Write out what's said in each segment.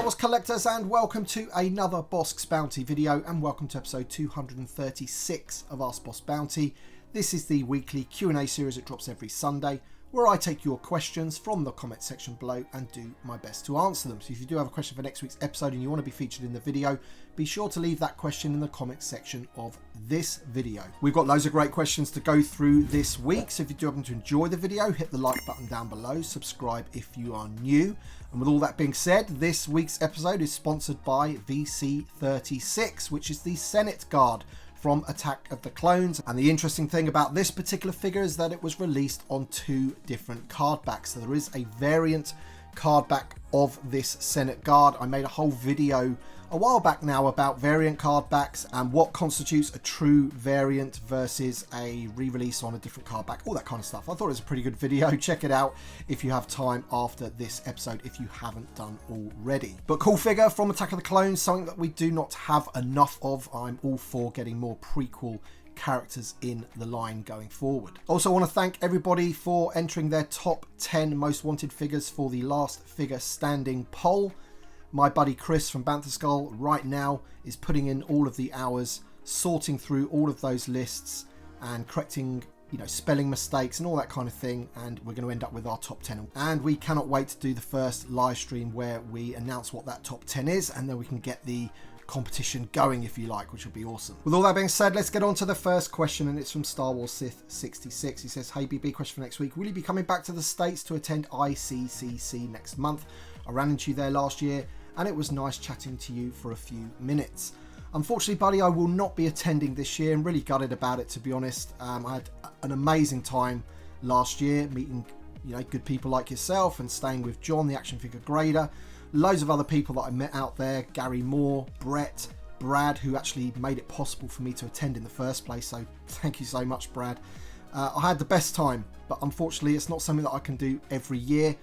Jawas collectors, and welcome to another Bossk's Bounty video, and welcome to episode 236 of Ask Boss Bounty. This is the weekly Q&A series that drops every Sunday, where I take your questions from the comment section below and do my best to answer them. So if you do have a question for next week's episode and you want to be featured in the video, be sure to leave that question in the comment section of this video. We've got loads of great questions to go through this week, so if you do happen to enjoy the video, hit the like button down below, subscribe if you are new. And with all that being said, this week's episode is sponsored by VC36, which is the Senate Guard from Attack of the Clones. And the interesting thing about this particular figure is that it was released on two different card backs. So there is a variant card back of this Senate Guard. I made a whole video a while back now about variant card backs and what constitutes a true variant versus a re-release on a different card back, all that kind of stuff. I thought it was a pretty good video. Check it out if you have time after this episode, if you haven't done already. But cool figure from Attack of the Clones, something that we do not have enough of. I'm all for getting more prequel characters in the line going forward. Also, I want to thank everybody for entering their top 10 most wanted figures for the last figure standing poll. My buddy Chris from Bantha Skull right now is putting in all of the hours, sorting through all of those lists and correcting, spelling mistakes and all that kind of thing, and we're going to end up with our top 10. And we cannot wait to do the first live stream where we announce what that top 10 is, and then we can get the competition going, if you like, which will be awesome. With all that being said, let's get on to the first question, and it's from Star Wars Sith 66. He says, "Hey BB, question for next week. Will you be coming back to the States to attend ICCC next month? I ran into you there last year and it was nice chatting to you for a few minutes. Unfortunately, buddy, I will not be attending this year. I'm really gutted about it, to be honest. I had an amazing time last year meeting good people like yourself and staying with John, the action figure grader. Loads of other people that I met out there, Gary Moore, Brett, Brad, who actually made it possible for me to attend in the first place, so thank you so much, Brad. I had the best time, but unfortunately it's not something that I can do every year,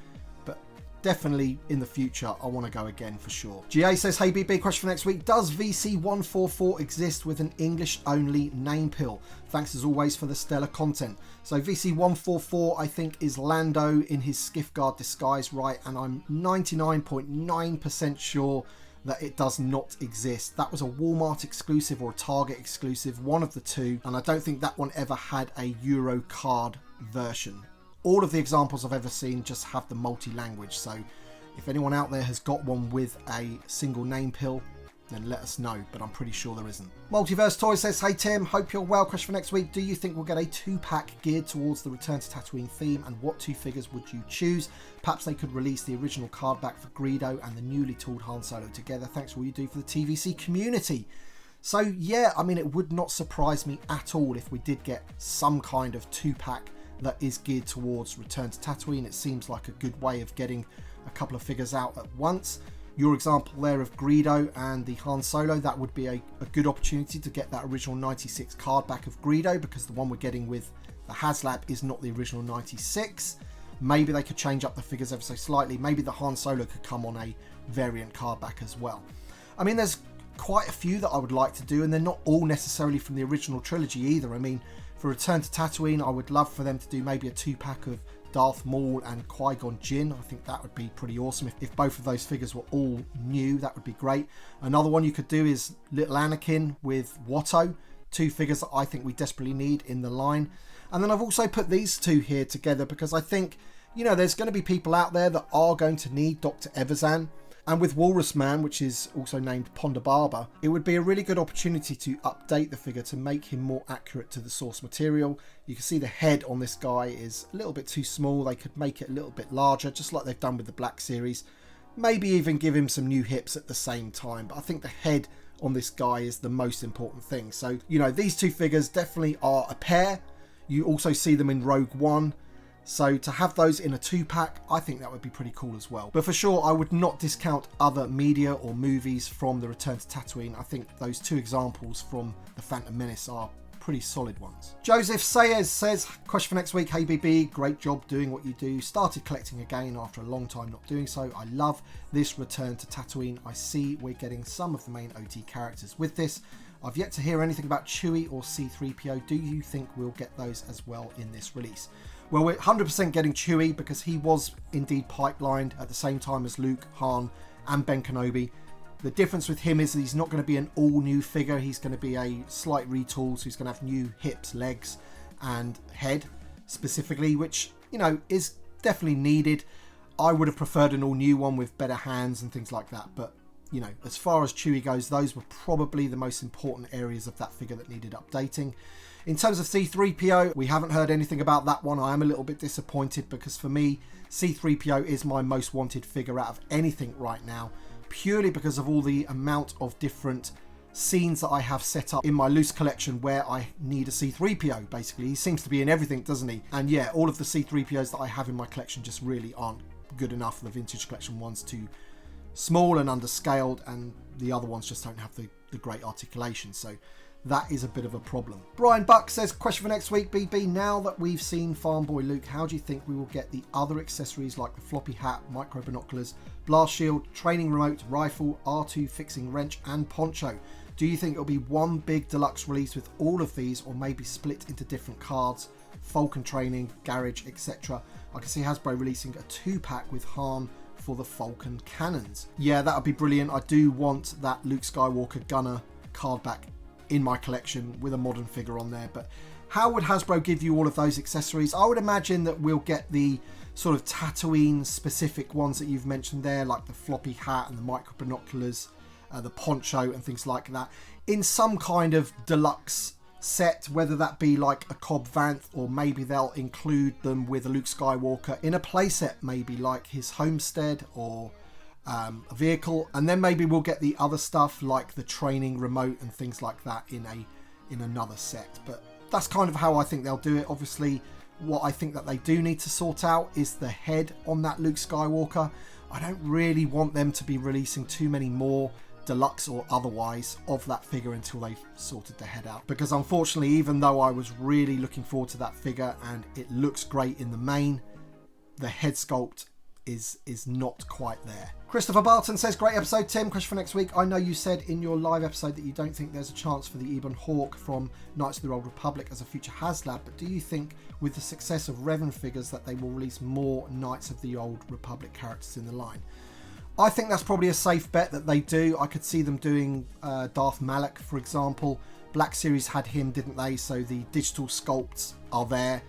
but definitely in the future I want to go again for sure. GA says, "Hey BB, question for next week. Does VC144 exist with an English only name pill? Thanks as always for the stellar content." So VC144 I think is Lando in his Skiff Guard disguise, right? And I'm 99.9% sure that it does not exist. That was a Walmart exclusive or a Target exclusive, one of the two, and I don't think that one ever had a Euro card version. All of the examples I've ever seen just have the multi-language, so if anyone out there has got one with a single name pill, then let us know, but I'm pretty sure there isn't. Multiverse Toy says, "Hey Tim, hope you're well. Question for next week. Do you think we'll get a 2-pack geared towards the Return to Tatooine theme, and what 2 figures would you choose? Perhaps they could release the original card back for Greedo and the newly tooled Han Solo together. Thanks for all you do for the TVC community." So yeah, I mean, it would not surprise me at all if we did get some kind of 2-pack that is geared towards Return to Tatooine. It seems like a good way of getting a couple of figures out at once. Your example there of Greedo and the Han Solo, that would be a good opportunity to get that original 96 card back of Greedo, because the one we're getting with the HasLab is not the original 96. Maybe they could change up the figures ever so slightly. Maybe the Han Solo could come on a variant card back as well. I mean, there's quite a few that I would like to do, and they're not all necessarily from the original trilogy either. I mean, for Return to Tatooine, I would love for them to do maybe a 2-pack of Darth Maul and Qui-Gon Jinn. I think that would be pretty awesome. If both of those figures were all new, that would be great. Another one you could do is Little Anakin with Watto. 2 figures that I think we desperately need in the line. And then I've also put these 2 here together because I think, there's going to be people out there that are going to need Dr. Evazan. And with Walrus Man, which is also named Ponda Baba, it would be a really good opportunity to update the figure to make him more accurate to the source material. You can see the head on this guy is a little bit too small. They could make it a little bit larger, just like they've done with the Black Series. Maybe even give him some new hips at the same time. But I think the head on this guy is the most important thing. So, these 2 figures definitely are a pair. You also see them in Rogue One. So to have those in a 2-pack, I think that would be pretty cool as well. But for sure, I would not discount other media or movies from the Return to Tatooine. I think those 2 examples from The Phantom Menace are pretty solid ones. Joseph Sayers says, "Question for next week. Hey BB, great job doing what you do. Started collecting again after a long time not doing so. I love this Return to Tatooine. I see we're getting some of the main OT characters with this. I've yet to hear anything about Chewie or C-3PO. Do you think we'll get those as well in this release?" Well, we're 100% getting Chewie because he was indeed pipelined at the same time as Luke, Han and Ben Kenobi. The difference with him is that he's not going to be an all new figure. He's going to be a slight retool, so he's going to have new hips, legs and head specifically, which, you know, is definitely needed. I would have preferred an all new one with better hands and things like that, but you know, as far as Chewie goes, those were probably the most important areas of that figure that needed updating. In terms of C-3PO, we haven't heard anything about that one. I am a little bit disappointed because for me, C-3PO is my most wanted figure out of anything right now, purely because of all the amount of different scenes that I have set up in my loose collection where I need a C-3PO, basically. He seems to be in everything, doesn't he? And yeah, all of the C-3POs that I have in my collection just really aren't good enough. The vintage collection one's too small and underscaled, and the other ones just don't have the great articulation, so that is a bit of a problem. Brian Buck says, question for next week, BB, now that we've seen Farm Boy Luke, how do you think we will get the other accessories like the floppy hat, micro binoculars, blast shield, training remote, rifle, R2 fixing wrench and poncho? Do you think it'll be one big deluxe release with all of these, or maybe split into different cards, Falcon training, garage, etc.? I can see Hasbro releasing a 2-pack with Han for the Falcon cannons. Yeah, that would be brilliant. I do want that Luke Skywalker gunner card back in my collection with a modern figure on there. But how would Hasbro give you all of those accessories? I would imagine that we'll get the sort of Tatooine specific ones that you've mentioned there, like the floppy hat and the micro binoculars, the poncho and things like that, in some kind of deluxe set, whether that be like a Cobb Vanth, or maybe they'll include them with a Luke Skywalker in a playset, maybe like his homestead or a vehicle, and then maybe we'll get the other stuff like the training remote and things like that in another set. But that's kind of how I think they'll do it. Obviously, what I think that they do need to sort out is the head on that Luke Skywalker. I don't really want them to be releasing too many more deluxe or otherwise of that figure until they've sorted the head out, because unfortunately, even though I was really looking forward to that figure and it looks great in the main, the head sculpt is not quite there. Christopher Barton says, great episode, Tim. Question for next week. I know you said in your live episode that you don't think there's a chance for the Ebon Hawk from Knights of the Old Republic as a future HasLab, but do you think with the success of Revan figures that they will release more Knights of the Old Republic characters in the line? I think that's probably a safe bet that they do. I could see them doing Darth Malak, for example. Black Series had him, didn't they? So the digital sculpts are there.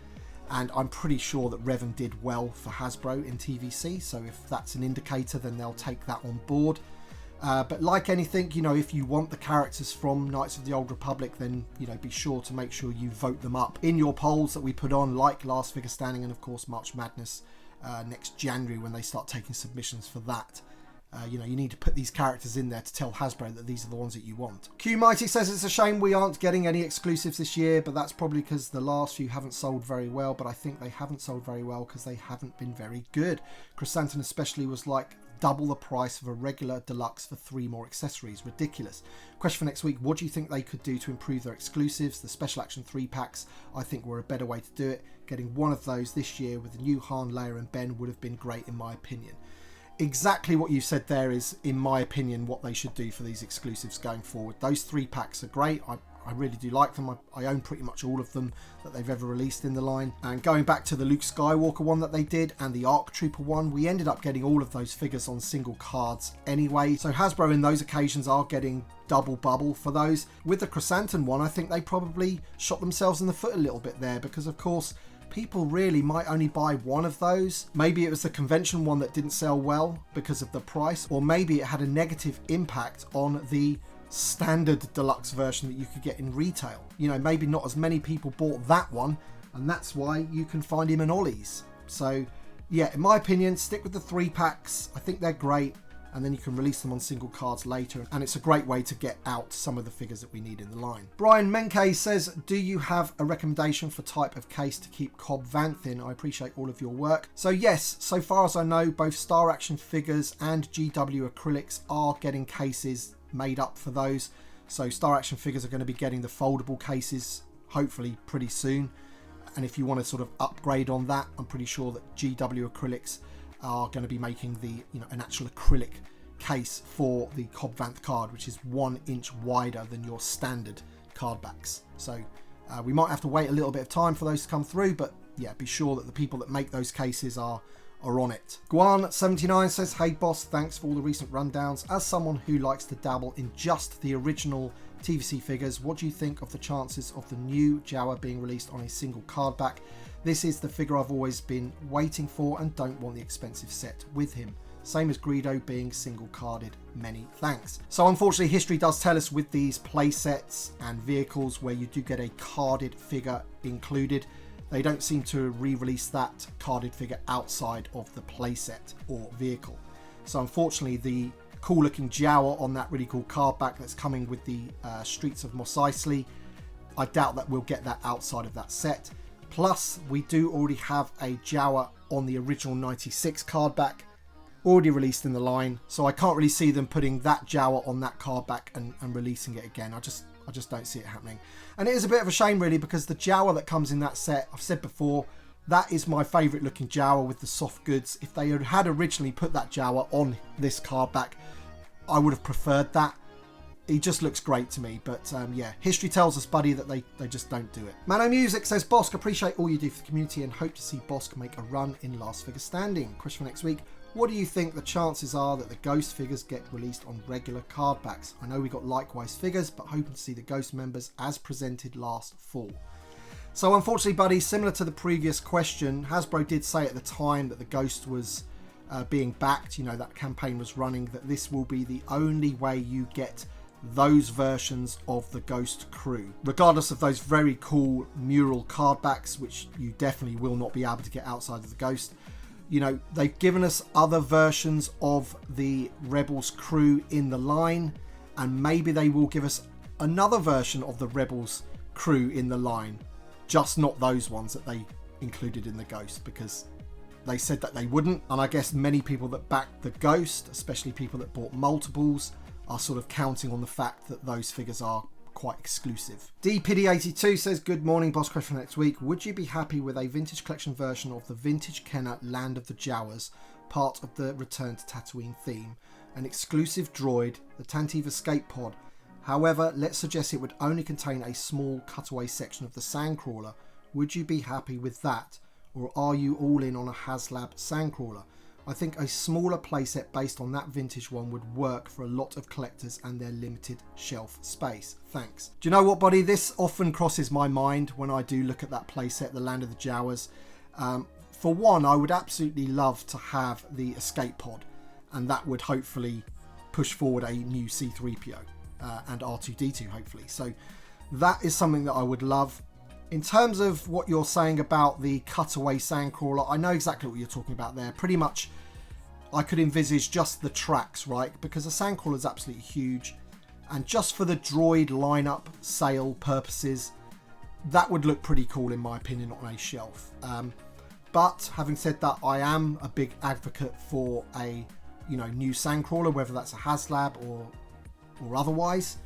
And I'm pretty sure that Revan did well for Hasbro in TVC. So if that's an indicator, then they'll take that on board. But like anything, you know, if you want the characters from Knights of the Old Republic, then, you know, be sure to make sure you vote them up in your polls that we put on, like Last Figure Standing and, of course, March Madness next January when they start taking submissions for that. You know, you need to put these characters in there to tell Hasbro that these are the ones that you want. Q Mighty says it's a shame we aren't getting any exclusives this year, but that's probably because the last few haven't sold very well, but I think they haven't sold very well because they haven't been very good. Chrysanthemum especially was like double the price of a regular deluxe for 3 more accessories. Ridiculous. Question for next week, what do you think they could do to improve their exclusives? The Special Action 3-packs, I think, were a better way to do it. Getting one of those this year with the new Han, Leia and Ben would have been great in my opinion. Exactly what you said there is, in my opinion, what they should do for these exclusives going forward. Those 3-packs are great. I really do like them. I own pretty much all of them that they've ever released in the line. And going back to the Luke Skywalker one that they did and the ARC Trooper one, we ended up getting all of those figures on single cards anyway. So Hasbro in those occasions are getting double bubble for those. With the Chrysanthemum one, I think they probably shot themselves in the foot a little bit there, because of course people really might only buy one of those. Maybe it was the convention one that didn't sell well because of the price, or maybe it had a negative impact on the standard deluxe version that you could get in retail. You know, maybe not as many people bought that one, and that's why you can find him in Ollie's. So yeah, in my opinion, stick with the 3-packs. I think they're great, and then you can release them on single cards later, and it's a great way to get out some of the figures that we need in the line. Brian Menke says, do you have a recommendation for type of case to keep Cobb Vanth in? I appreciate all of your work. So yes, so far as I know, both Star Action figures and GW acrylics are getting cases made up for those. So Star Action figures are going to be getting the foldable cases hopefully pretty soon, and if you want to sort of upgrade on that, I'm pretty sure that GW acrylics are going to be making the, you know, an actual acrylic case for the Cobb Vanth card, which is 1 inch wider than your standard card backs. So we might have to wait a little bit of time for those to come through, but yeah, be sure that the people that make those cases are are on it. Guan79 says, hey boss, thanks for all the recent rundowns. As someone who likes to dabble in just the original TVC figures, what do you think of the chances of the new Jawa being released on a single card back? This is the figure I've always been waiting for and don't want the expensive set with him. Same as Greedo being single carded. Many thanks. So unfortunately, history does tell us with these play sets and vehicles where you do get a carded figure included, they don't seem to re-release that carded figure outside of the playset or vehicle. So unfortunately, the cool looking Jawa on that really cool card back that's coming with the Streets of Mos Eisley, I doubt that we'll get that outside of that set. Plus, we do already have a Jawa on the original 96 card back, already released in the line. So I can't really see them putting that Jawa on that card back and releasing it again. I just don't see it happening. And it is a bit of a shame really, because the Jawa that comes in that set, I've said before, that is my favourite looking Jawa with the soft goods. If they had originally put that Jawa on this card back, I would have preferred that. He just looks great to me. But yeah, history tells us, buddy, that they just don't do it. Mano Music says, Bossk, appreciate all you do for the community and hope to see Bossk make a run in Last Figure Standing. Question for next week. What do you think the chances are that the Ghost figures get released on regular card backs? I know we got likewise figures, but hoping to see the Ghost members as presented last fall. So unfortunately, buddy, similar to the previous question, Hasbro did say at the time that the Ghost was being backed, you know, that campaign was running, that this will be the only way you get those versions of the Ghost crew. Regardless of those very cool mural card backs, which you definitely will not be able to get outside of the Ghost. You know, they've given us other versions of the Rebels crew in the line, and maybe they will give us another version of the Rebels crew in the line, just not those ones that they included in the Ghost, because they said that they wouldn't. And I guess many people that backed the Ghost, especially people that bought multiples, are sort of counting on the fact that those figures are quite exclusive. DPD82 says, good morning, Boss. Question for next week. Would you be happy with a vintage collection version of the vintage Kenner Land of the Jawas, part of the Return to Tatooine theme, an exclusive droid, the Tantive escape pod? However, let's suggest it would only contain a small cutaway section of the Sandcrawler. Would you be happy with that, or are you all in on a HasLab Sandcrawler? I think a smaller playset based on that vintage one would work for a lot of collectors and their limited shelf space. Thanks. Do you know what, buddy? This often crosses my mind when I do look at that playset, the Land of the Jawas. For one, I would absolutely love to have the escape pod, and that would hopefully push forward a new C-3PO and R2-D2, hopefully. So that is something that I would love. In terms of what you're saying about the cutaway Sandcrawler, I know exactly what you're talking about there. Pretty much, I could envisage just the tracks, right? Because the Sandcrawler is absolutely huge. And just for the droid lineup sale purposes, that would look pretty cool in my opinion on a shelf. But having said that, I am a big advocate for a new Sandcrawler, whether that's a HasLab or otherwise.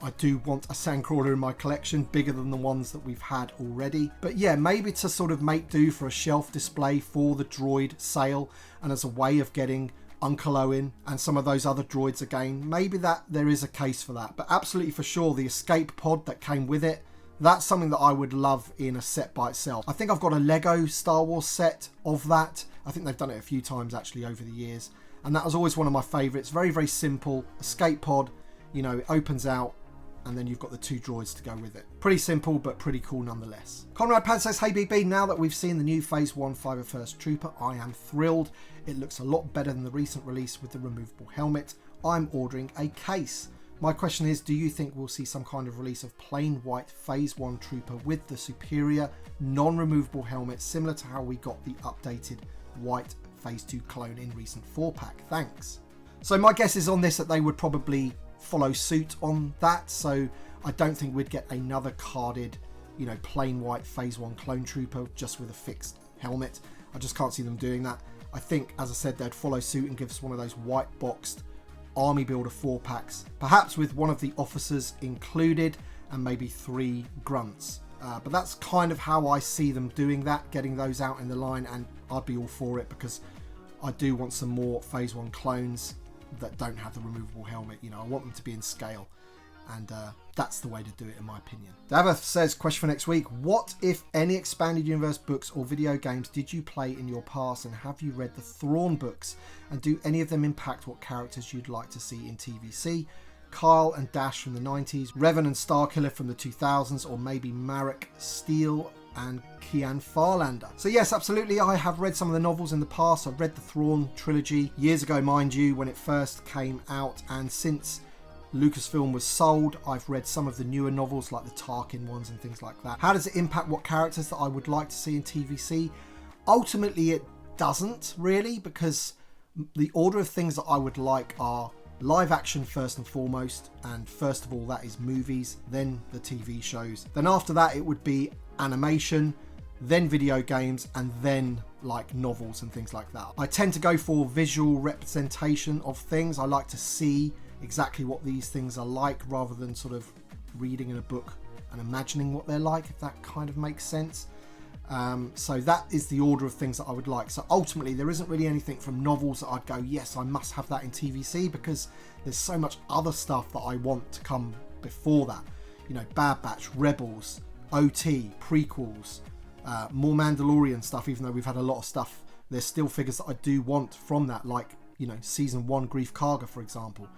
I do want a Sandcrawler in my collection, bigger than the ones that we've had already. But yeah, maybe to sort of make do for a shelf display for the droid sale, and as a way of getting Uncle Owen and some of those other droids again, maybe that there is a case for that. But absolutely for sure, the escape pod that came with it, that's something that I would love in a set by itself. I think I've got a Lego Star Wars set of that. I think they've done it a few times actually over the years. And that was always one of my favourites. Very, very simple. Escape pod, it opens out, and then you've got the two droids to go with it. Pretty simple, but pretty cool nonetheless. Conrad Pan says, hey BB, now that we've seen the new Phase 1 501st Trooper, I am thrilled. It looks a lot better than the recent release with the removable helmet. I'm ordering a case. My question is, do you think we'll see some kind of release of plain white Phase 1 Trooper with the superior non-removable helmet, similar to how we got the updated white Phase 2 clone in recent 4-pack? Thanks. So my guess is on this that they would probably follow suit on that, so I don't think we'd get another carded, plain white Phase 1 clone trooper just with a fixed helmet. I just can't see them doing that. I think, as I said, they'd follow suit and give us one of those white boxed Army Builder 4-packs, perhaps with one of the officers included and maybe 3 grunts. But that's kind of how I see them doing that, getting those out in the line, and I'd be all for it because I do want some more Phase 1 clones that don't have the removable helmet. I want them to be in scale. And that's the way to do it, in my opinion. Davath says, question for next week. What, if any, expanded universe books or video games did you play in your past, and have you read the Thrawn books? And do any of them impact what characters you'd like to see in TVC? Kyle and Dash from the 90s, Revan and Starkiller from the 2000s, or maybe Marek, Steele and Kian Farlander. So yes, absolutely, I have read some of the novels in the past. I've read the Thrawn trilogy years ago, mind you, when it first came out, and since Lucasfilm was sold, I've read some of the newer novels like the Tarkin ones and things like that. How does it impact what characters that I would like to see in TVC? Ultimately, it doesn't really, because the order of things that I would like are live action first and foremost, and first of all that is movies, then the TV shows, then after that it would be animation, then video games, and then like novels and things like that. I tend to go for visual representation of things. I like to see exactly what these things are like rather than sort of reading in a book and imagining what they're like, if that kind of makes sense. So that is the order of things that I would like. So ultimately there isn't really anything from novels that I'd go, yes, I must have that in TVC, because there's so much other stuff that I want to come before that. You know, Bad Batch, Rebels, OT, prequels, more Mandalorian stuff, even though we've had a lot of stuff. There's still figures that I do want from that, like, you know, Season 1 Grief Karga, for example.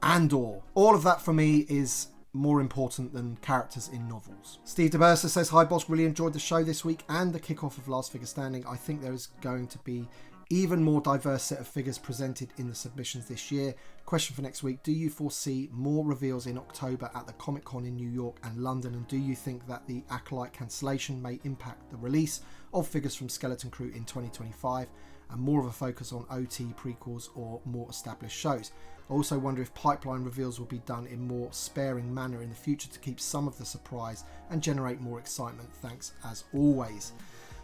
Andor. All of that for me is more important than characters in novels. Steve DeBursa says, hi Bossk, really enjoyed the show this week and the kickoff of Last Figure Standing. I think there is going to be even more diverse set of figures presented in the submissions this year. Question for next week, do you foresee more reveals in October at the Comic-Con in New York and London, and do you think that the Acolyte cancellation may impact the release of figures from Skeleton Crew in 2025 and more of a focus on OT, prequels or more established shows? I also wonder if pipeline reveals will be done in more sparing manner in the future to keep some of the surprise and generate more excitement. Thanks as always.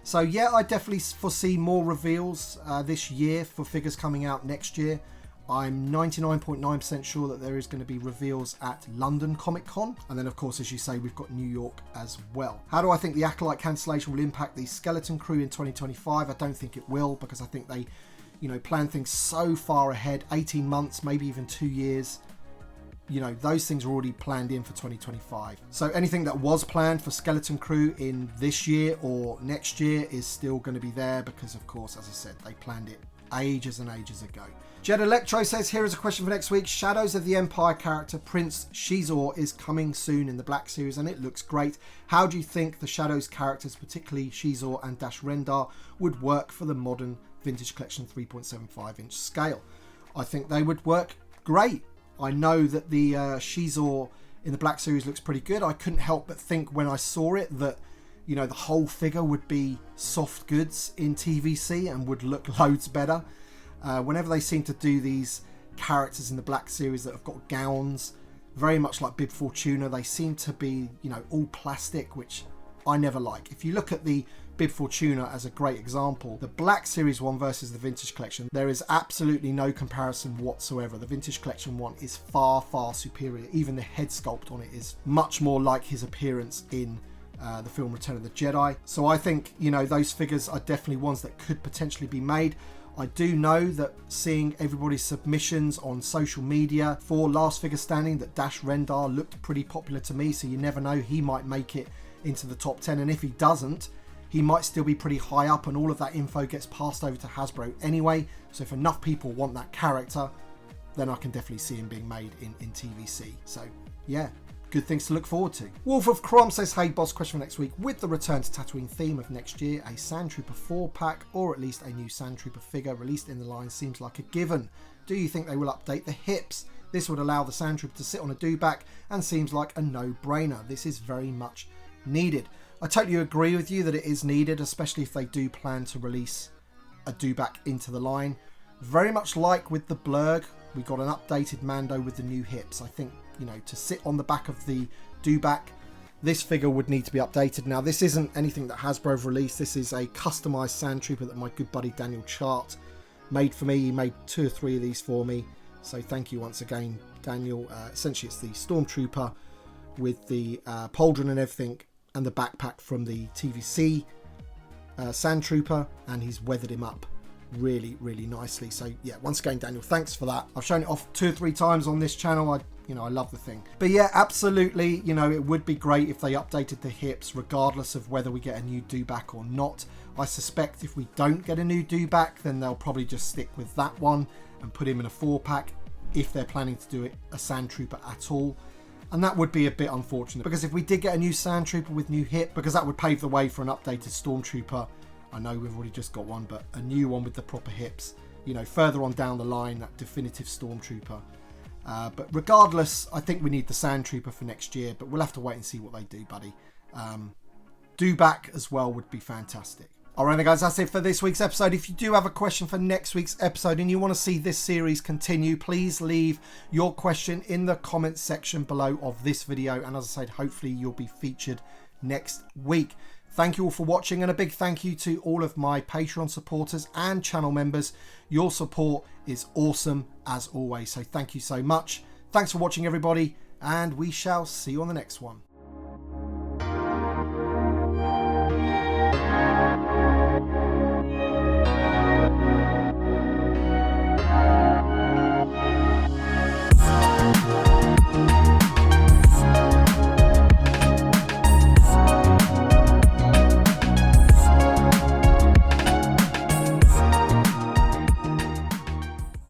So yeah, I definitely foresee more reveals this year for figures coming out next year. I'm 99.9% sure that there is going to be reveals at London Comic Con. And then of course, as you say, we've got New York as well. How do I think the Acolyte cancellation will impact the Skeleton Crew in 2025? I don't think it will, because I think they, you know, plan things so far ahead, 18 months, maybe even 2 years. You know, those things are already planned in for 2025. So anything that was planned for Skeleton Crew in this year or next year is still going to be there, because of course, as I said, they planned it ages and ages ago. Jed Electro says, here is a question for next week. Shadows of the Empire character Prince Xizor is coming soon in the Black Series and it looks great. How do you think the Shadows characters, particularly Xizor and Dash Rendar, would work for the modern Vintage Collection 3.75 inch scale? I think they would work great. I know that the Xizor in the Black Series looks pretty good. I couldn't help but think when I saw it that, you know, the whole figure would be soft goods in TVC and would look loads better. Whenever they seem to do these characters in the Black Series that have got gowns, very much like Bib Fortuna, they seem to be, you know, all plastic, which I never like. If you look at the Bib Fortuna as a great example, the Black Series one versus the Vintage Collection, there is absolutely no comparison whatsoever. The Vintage Collection one is far, far superior. Even the head sculpt on it is much more like his appearance in the film Return of the Jedi. So I think, you know, those figures are definitely ones that could potentially be made. I do know that seeing everybody's submissions on social media for Last Figure Standing, that Dash Rendar looked pretty popular to me, so you never know, he might make it into the top 10, and if he doesn't, he might still be pretty high up, and all of that info gets passed over to Hasbro anyway. So if enough people want that character, then I can definitely see him being made in TVC. So yeah, good things to look forward to. Wolf of Crom says, hey Boss, question for next week. With the Return to Tatooine theme of next year, a Sand Trooper 4-pack or at least a new Sand Trooper figure released in the line seems like a given. Do you think they will update the hips? This would allow the Sand Trooper to sit on a dewback and seems like a no-brainer. This is very much needed. I totally agree with you that it is needed, especially if they do plan to release a dewback into the line. Very much like with the Blurg, we got an updated Mando with the new hips. I think, you know, to sit on the back of the dewback, this figure would need to be updated. Now, this isn't anything that Hasbro have released. This is a customized Sand Trooper that my good buddy Daniel Chart made for me. He made 2 or 3 of these for me. So thank you once again, Daniel. Essentially, it's the Stormtrooper with the pauldron and everything, and the backpack from the TVC Sand Trooper, and he's weathered him up really, really nicely. So yeah, once again, Daniel, thanks for that. I've shown it off 2 or 3 times on this channel. I love the thing. But yeah, absolutely, it would be great if they updated the hips regardless of whether we get a new dewback or not. I suspect if we don't get a new dewback, then they'll probably just stick with that one and put him in a 4-pack if they're planning to do it a Sand Trooper at all. And that would be a bit unfortunate, because if we did get a new Sand Trooper with new hip, because that would pave the way for an updated Stormtrooper. I know we've already just got one, but a new one with the proper hips, further on down the line, that definitive Stormtrooper. But regardless, I think we need the Sand Trooper for next year, but we'll have to wait and see what they do, buddy. Dewback as well would be fantastic. Alright then guys, that's it for this week's episode. If you do have a question for next week's episode and you want to see this series continue, please leave your question in the comments section below of this video. And as I said, hopefully you'll be featured next week. Thank you all for watching, and a big thank you to all of my Patreon supporters and channel members. Your support is awesome as always, so thank you so much. Thanks for watching everybody, and we shall see you on the next one.